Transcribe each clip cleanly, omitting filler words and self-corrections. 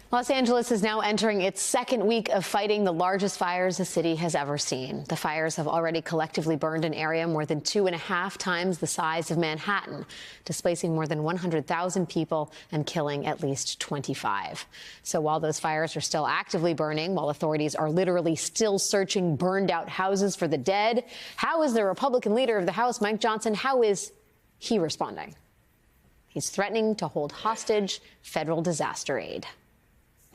Los Angeles is now entering its second week of fighting the largest fires the city has ever seen. The fires have already collectively burned an area more than 2.5 times the size of Manhattan, displacing more than 100,000 people and killing at least 25. So while those fires are still actively burning, while authorities are literally still searching burned out houses for the dead, how is the Republican leader of the House, Mike Johnson, how is he responding? He's threatening to hold hostage federal disaster aid.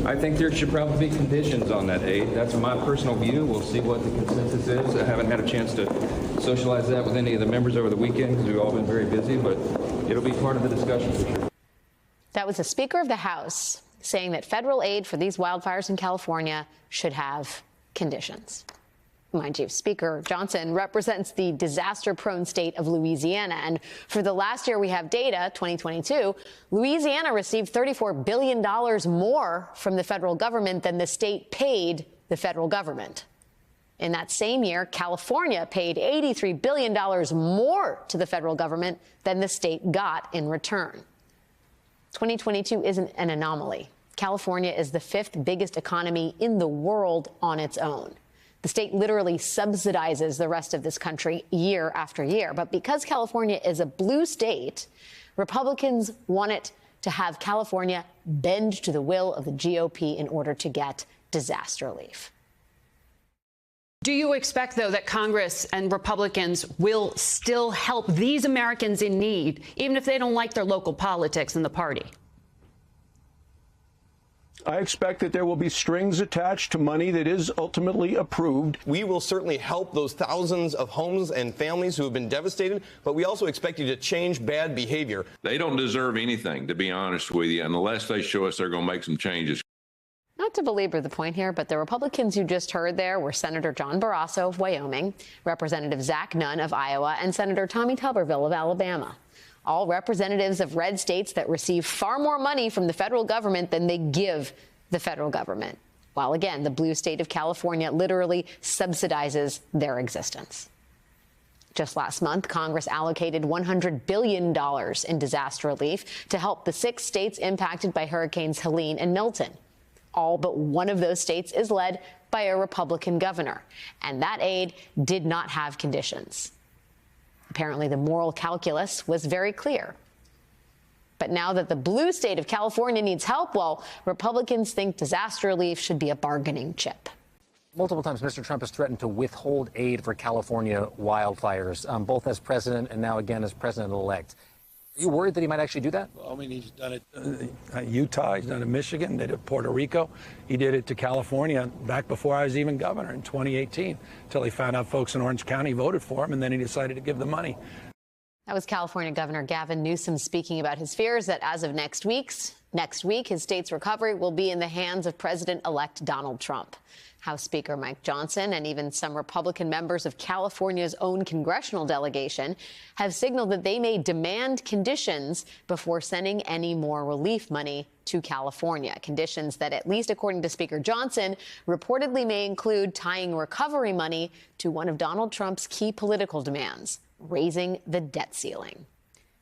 I think there should probably be conditions on that aid. That's my personal view. We'll see what the consensus is. I haven't had a chance to socialize that with any of the members over the weekend because we've all been very busy, but it'll be part of the discussion for sure. That was the Speaker of the House saying that federal aid for these wildfires in California should have conditions. Mind you, Speaker Johnson represents the disaster-prone state of Louisiana. And for the last year we have data, 2022, Louisiana received $34 billion more from the federal government than the state paid the federal government. In that same year, California paid $83 billion more to the federal government than the state got in return. 2022 isn't an anomaly. California is the 5th biggest economy in the world on its own. The state literally subsidizes the rest of this country year after year. But because California is a blue state, Republicans want it to have California bend to the will of the GOP in order to get disaster relief. Do you expect, though, that Congress and Republicans will still help these Americans in need, even if they don't like their local politics and the party? I expect that there will be strings attached to money that is ultimately approved. We will certainly help those thousands of homes and families who have been devastated, but we also expect you to change bad behavior. They don't deserve anything, to be honest with you, unless they show us they're going to make some changes. Not to belabor the point here, but the Republicans you just heard there were Senator John Barrasso of Wyoming, Representative Zach Nunn of Iowa, and Senator Tommy Tuberville of Alabama. All representatives of red states that receive far more money from the federal government than they give the federal government. While, again, the blue state of California literally subsidizes their existence. Just last month, Congress allocated $100 billion in disaster relief to help the 6 states impacted by Hurricanes Helene and Milton. All but one of those states is led by a Republican governor, and that aid did not have conditions. Apparently, the moral calculus was very clear. But now that the blue state of California needs help, well, Republicans think disaster relief should be a bargaining chip. Multiple times, Mr. Trump has threatened to withhold aid for California wildfires, both as president and now again as president-elect. Are you worried that he might actually do that? Well, I mean, he's done it in Utah, he's done it in Michigan, did it in Puerto Rico. He did it to California back before I was even governor in 2018, until he found out folks in Orange County voted for him, and then he decided to give the money. That was California Governor Gavin Newsom speaking about his fears that as of next week, his state's recovery will be in the hands of President-elect Donald Trump. House Speaker Mike Johnson and even some Republican members of California's own congressional delegation have signaled that they may demand conditions before sending any more relief money to California. Conditions that, at least according to Speaker Johnson, reportedly may include tying recovery money to one of Donald Trump's key political demands, raising the debt ceiling.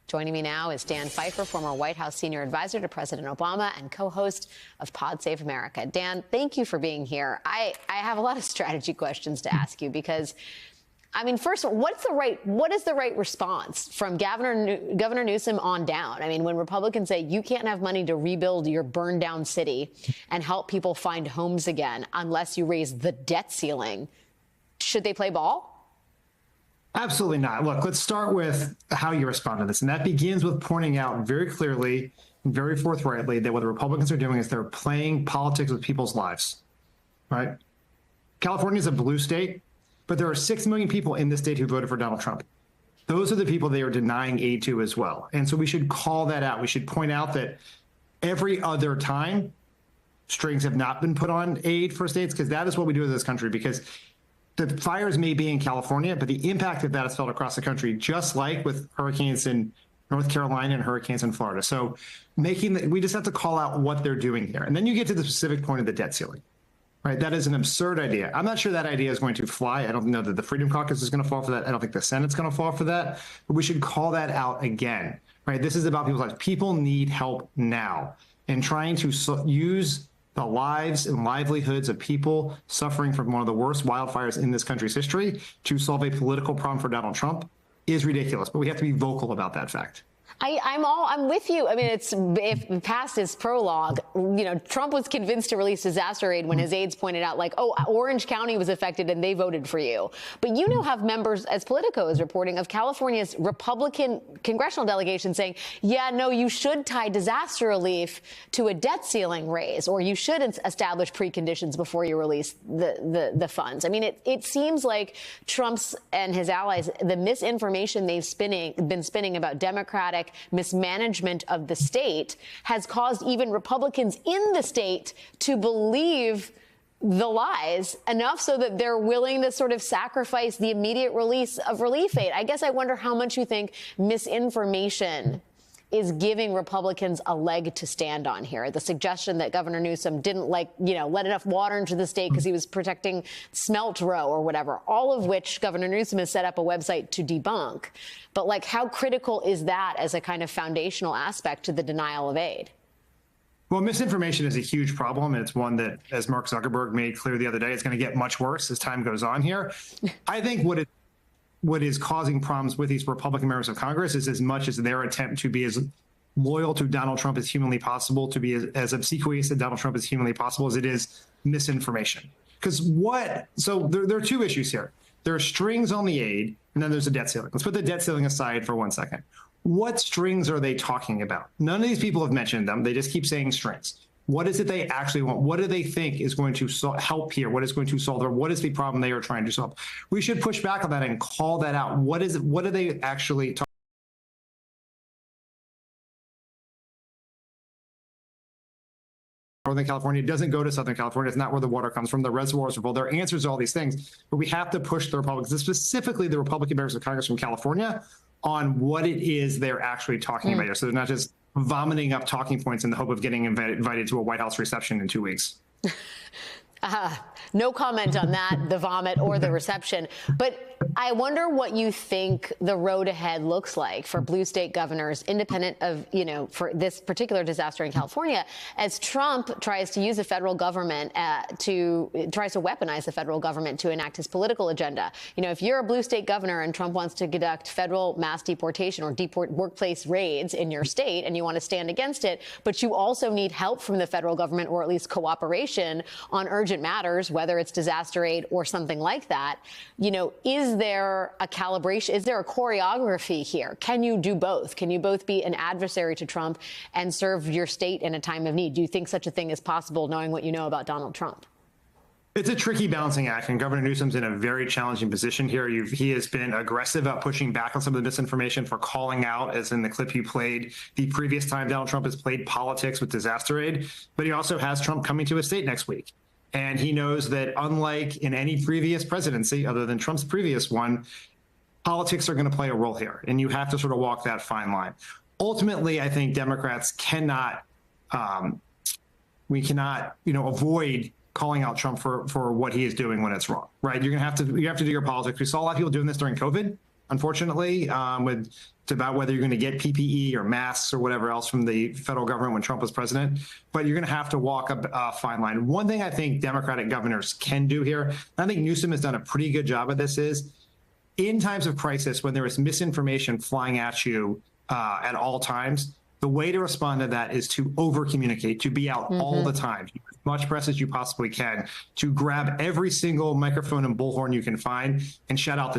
Joining me now is Dan Pfeiffer, former White House senior advisor to President Obama and co-host of Pod Save America. Dan, thank you for being here. I have a lot of strategy questions to ask you because, I mean, first, what is the right response from Governor Newsom on down? I mean, when Republicans say you can't have money to rebuild your burned down city and help people find homes again unless you raise the debt ceiling, should they play ball? Absolutely not. Look, let's start with how you respond to this. And that begins with pointing out very clearly and very forthrightly that what the Republicans are doing is they're playing politics with people's lives, right? California is a blue state, but there are 6 million people in this state who voted for Donald Trump. Those are the people they are denying aid to as well. And so we should call that out. We should point out that every other time strings have not been put on aid for states, because that is what we do in this country, because the fires may be in California, but the impact of that is felt across the country, just like with hurricanes in North Carolina and hurricanes in Florida. So we just have to call out what they're doing here. And then you get to the specific point of the debt ceiling, right? That is an absurd idea. I'm not sure that idea is going to fly. I don't know that the Freedom Caucus is going to fall for that. I don't think the Senate's going to fall for that. But we should call that out again, right? This is about people's lives. People need help now. And trying to use the lives and livelihoods of people suffering from one of the worst wildfires in this country's history to solve a political problem for Donald Trump is ridiculous. But we have to be vocal about that fact. I'm with you. I mean, if past his prologue, Trump was convinced to release disaster aid when his aides pointed out, like, oh, Orange County was affected and they voted for you. But you now have members, as Politico is reporting, of California's Republican congressional delegation saying, yeah, no, you should tie disaster relief to a debt ceiling raise, or you should establish preconditions before you release the funds. I mean, it seems like Trump's and his allies, the misinformation they've been spinning about Democratic mismanagement of the state has caused even Republicans in the state to believe the lies enough so that they're willing to sort of sacrifice the immediate release of relief aid. I guess I wonder how much you think misinformation is giving Republicans a leg to stand on here. The suggestion that Governor Newsom didn't let enough water into the state because he was protecting Smelt Row or whatever, all of which Governor Newsom has set up a website to debunk. But like, how critical is that as a kind of foundational aspect to the denial of aid? Well, misinformation is a huge problem. And it's one that, as Mark Zuckerberg made clear the other day, it's going to get much worse as time goes on here. I think what is causing problems with these Republican members of Congress is as much as their attempt to be as loyal to Donald Trump as humanly possible, to be as obsequious to Donald Trump as humanly possible, as it is misinformation. So there are two issues here. There are strings on the aid, and then there's a debt ceiling. Let's put the debt ceiling aside for 1 second. What strings are they talking about? None of these people have mentioned them. They just keep saying strings. What is it they actually want? What do they think is going to help here? What is going to solve it? What is the problem they are trying to solve? We should push back on that and call that out. What is it? What are they actually talking about? Northern California doesn't go to Southern California. It's not where the water comes from. The reservoirs are full. There are answers to all these things, but we have to push the Republicans, specifically the Republican members of Congress from California, on what it is they're actually talking about here. So they're not just vomiting up talking points in the hope of getting invited to a White House reception in 2 weeks. No comment on that, the vomit or the reception. But I wonder what you think the road ahead looks like for blue state governors, independent of, for this particular disaster in California, as Trump tries to use the federal government tries to weaponize the federal government to enact his political agenda. If you're a blue state governor and Trump wants to conduct federal mass deportation or workplace raids in your state and you want to stand against it, but you also need help from the federal government, or at least cooperation on urgent matters, whether it's disaster aid or something like that, is there a calibration? Is there a choreography here? Can you do both? Can you both be an adversary to Trump and serve your state in a time of need? Do you think such a thing is possible, knowing what you know about Donald Trump? It's a tricky balancing act, and Governor Newsom's in a very challenging position here. He has been aggressive about pushing back on some of the misinformation, for calling out, as in the clip you played, the previous time Donald Trump has played politics with disaster aid. But he also has Trump coming to his state next week. And he knows that, unlike in any previous presidency, other than Trump's previous one, politics are going to play a role here. And you have to sort of walk that fine line. Ultimately, I think Democrats cannot, avoid calling out Trump for what he is doing when it's wrong, right? You have to do your politics. We saw a lot of people doing this during COVID, unfortunately, about whether you're going to get PPE or masks or whatever else from the federal government when Trump was president. But you're going to have to walk a fine line. One thing I think Democratic governors can do here, and I think Newsom has done a pretty good job of this, is in times of crisis, when there is misinformation flying at you at all times, the way to respond to that is to over-communicate, to be out all the time, as much press as you possibly can, to grab every single microphone and bullhorn you can find and shout out the